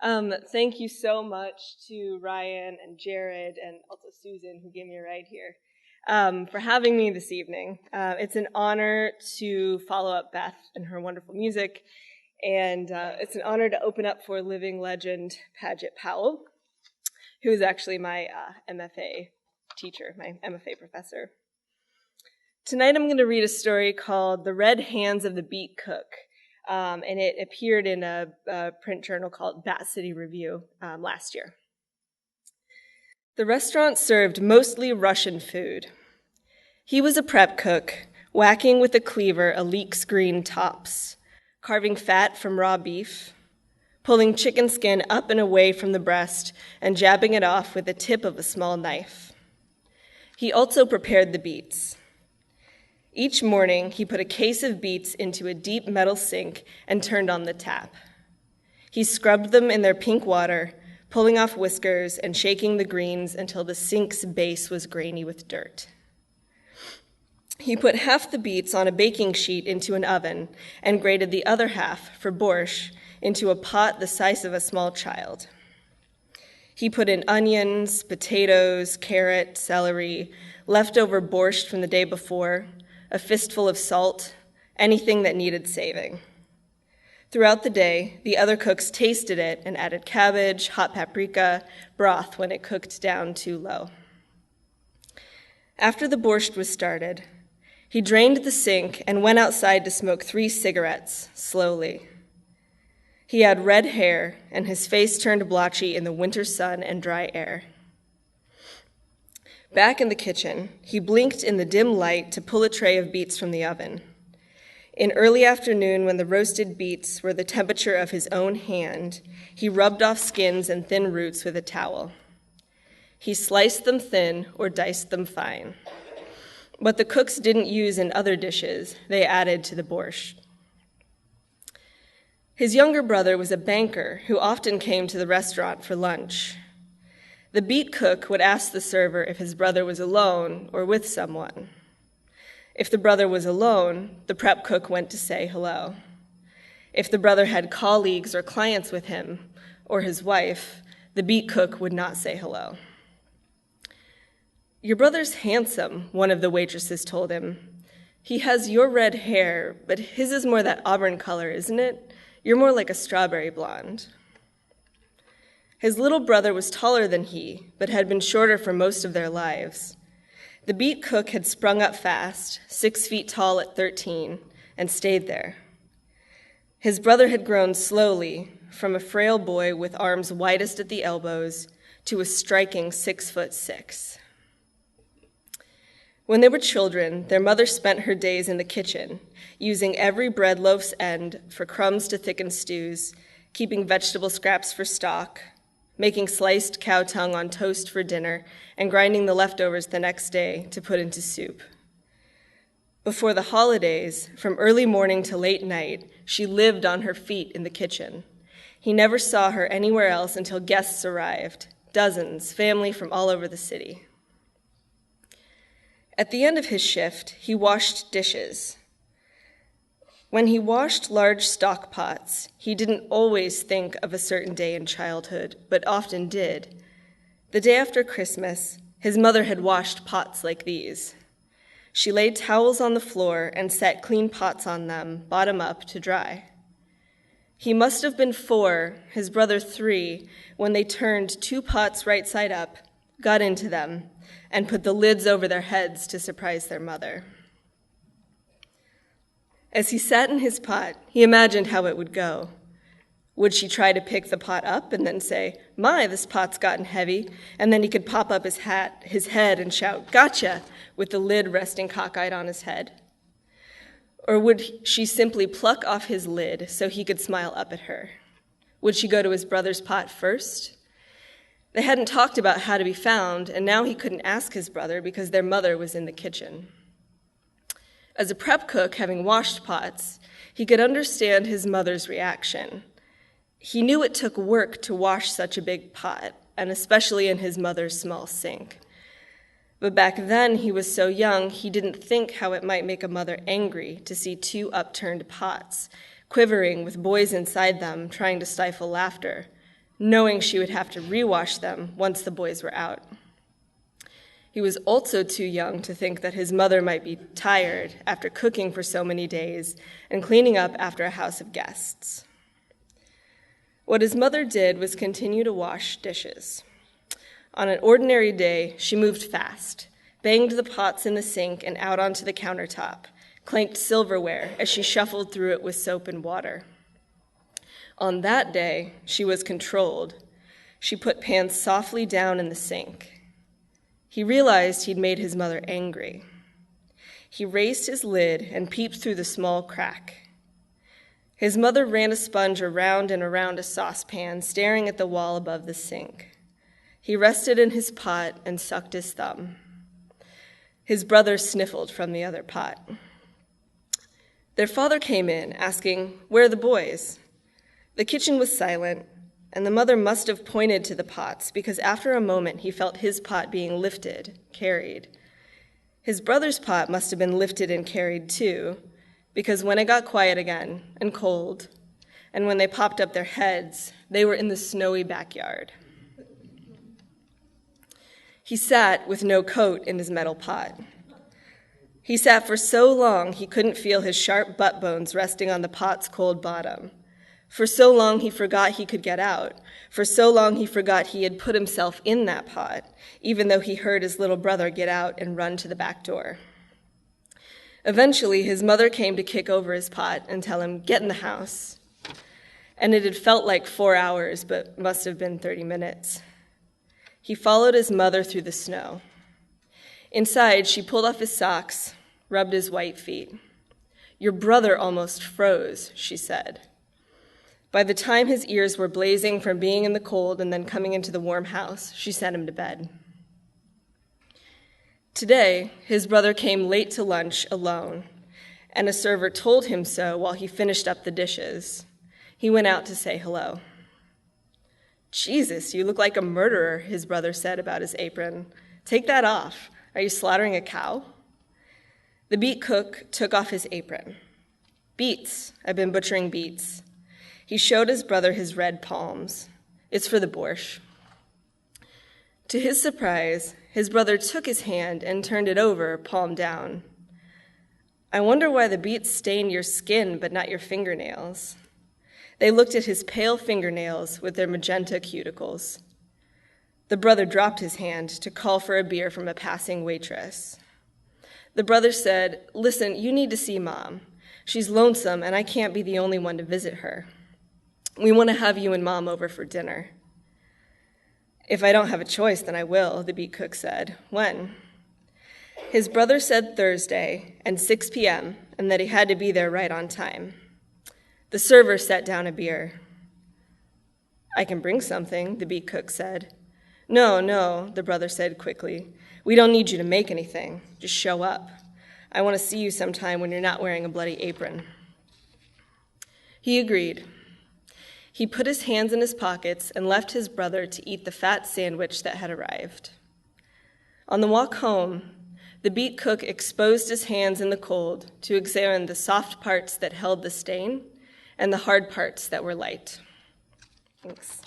Thank you so much to Ryan and Jared and also Susan, who gave me a ride here, for having me this evening. It's an honor to follow up Beth and her wonderful music, and it's an honor to open up for living legend Paget Powell, who is actually my MFA teacher, my MFA professor. Tonight I'm going to read a story called The Red Hands of the Beet Cook. And it appeared in a print journal called Bat City Review last year. The restaurant served mostly Russian food. He was a prep cook, whacking with a cleaver a leek's green tops, carving fat from raw beef, pulling chicken skin up and away from the breast, and jabbing it off with the tip of a small knife. He also prepared the beets. Each morning, he put a case of beets into a deep metal sink and turned on the tap. He scrubbed them in their pink water, pulling off whiskers and shaking the greens until the sink's base was grainy with dirt. He put half the beets on a baking sheet into an oven and grated the other half, for borscht, into a pot the size of a small child. He put in onions, potatoes, carrot, celery, leftover borscht from the day before, a fistful of salt, anything that needed saving. Throughout the day, the other cooks tasted it and added cabbage, hot paprika, broth when it cooked down too low. After the borscht was started, he drained the sink and went outside to smoke 3 cigarettes, slowly. He had red hair, and his face turned blotchy in the winter sun and dry air. Back in the kitchen, he blinked in the dim light to pull a tray of beets from the oven. In early afternoon, when the roasted beets were the temperature of his own hand, he rubbed off skins and thin roots with a towel. He sliced them thin or diced them fine. What the cooks didn't use in other dishes, they added to the borscht. His younger brother was a banker who often came to the restaurant for lunch. The beet cook would ask the server if his brother was alone or with someone. If the brother was alone, the prep cook went to say hello. If the brother had colleagues or clients with him, or his wife, the beet cook would not say hello. "Your brother's handsome," one of the waitresses told him. "He has your red hair, but his is more that auburn color, isn't it? You're more like a strawberry blonde." His little brother was taller than he, but had been shorter for most of their lives. The beet cook had sprung up fast, 6 feet tall at 13, and stayed there. His brother had grown slowly, from a frail boy with arms widest at the elbows to a striking 6'6". When they were children, their mother spent her days in the kitchen, using every bread loaf's end for crumbs to thicken stews, keeping vegetable scraps for stock, making sliced cow tongue on toast for dinner, and grinding the leftovers the next day to put into soup. Before the holidays, from early morning to late night, she lived on her feet in the kitchen. He never saw her anywhere else until guests arrived, dozens, family from all over the city. At the end of his shift, he washed dishes. When he washed large stock pots, he didn't always think of a certain day in childhood, but often did. The day after Christmas, his mother had washed pots like these. She laid towels on the floor and set clean pots on them, bottom up, to dry. He must have been 4, his brother 3, when they turned 2 pots right side up, got into them, and put the lids over their heads to surprise their mother. As he sat in his pot, he imagined how it would go. Would she try to pick the pot up and then say, "My, this pot's gotten heavy," and then he could pop up his head and shout, "Gotcha," with the lid resting cockeyed on his head? Or would she simply pluck off his lid so he could smile up at her? Would she go to his brother's pot first? They hadn't talked about how to be found, and now he couldn't ask his brother because their mother was in the kitchen. As a prep cook, having washed pots, he could understand his mother's reaction. He knew it took work to wash such a big pot, and especially in his mother's small sink. But back then, he was so young, he didn't think how it might make a mother angry to see 2 upturned pots, quivering with boys inside them, trying to stifle laughter, knowing she would have to rewash them once the boys were out. He was also too young to think that his mother might be tired after cooking for so many days and cleaning up after a house of guests. What his mother did was continue to wash dishes. On an ordinary day, she moved fast, banged the pots in the sink and out onto the countertop, clanked silverware as she shuffled through it with soap and water. On that day, she was controlled. She put pans softly down in the sink. He realized he'd made his mother angry. He raised his lid and peeped through the small crack. His mother ran a sponge around and around a saucepan, staring at the wall above the sink. He rested in his pot and sucked his thumb. His brother sniffled from the other pot. Their father came in, asking, "Where are the boys?" The kitchen was silent, and the mother must have pointed to the pots, because after a moment he felt his pot being lifted, carried. His brother's pot must have been lifted and carried too, because when it got quiet again and cold, and when they popped up their heads, they were in the snowy backyard. He sat with no coat in his metal pot. He sat for so long he couldn't feel his sharp butt bones resting on the pot's cold bottom. For so long he forgot he could get out. For so long he forgot he had put himself in that pot, even though he heard his little brother get out and run to the back door. Eventually, his mother came to kick over his pot and tell him, "Get in the house." And it had felt like 4 hours, but must have been 30 minutes. He followed his mother through the snow. Inside, she pulled off his socks, rubbed his white feet. "Your brother almost froze," she said. By the time his ears were blazing from being in the cold and then coming into the warm house, she sent him to bed. Today, his brother came late to lunch alone, and a server told him so while he finished up the dishes. He went out to say hello. "Jesus, you look like a murderer," his brother said about his apron. "Take that off. Are you slaughtering a cow?" The beet cook took off his apron. "Beets. I've been butchering beets." He showed his brother his red palms. "It's for the borscht." To his surprise, his brother took his hand and turned it over, palm down. "I wonder why the beets stain your skin but not your fingernails." They looked at his pale fingernails with their magenta cuticles. The brother dropped his hand to call for a beer from a passing waitress. The brother said, "Listen, you need to see Mom. She's lonesome, and I can't be the only one to visit her. We want to have you and Mom over for dinner." "If I don't have a choice, then I will," the beet cook said. "When?" His brother said Thursday and 6 p.m., and that he had to be there right on time. The server set down a beer. "I can bring something," the beet cook said. No, the brother said quickly. "We don't need you to make anything. Just show up. I want to see you sometime when you're not wearing a bloody apron." He agreed. He put his hands in his pockets and left his brother to eat the fat sandwich that had arrived. On the walk home, the beet cook exposed his hands in the cold to examine the soft parts that held the stain and the hard parts that were light. Thanks.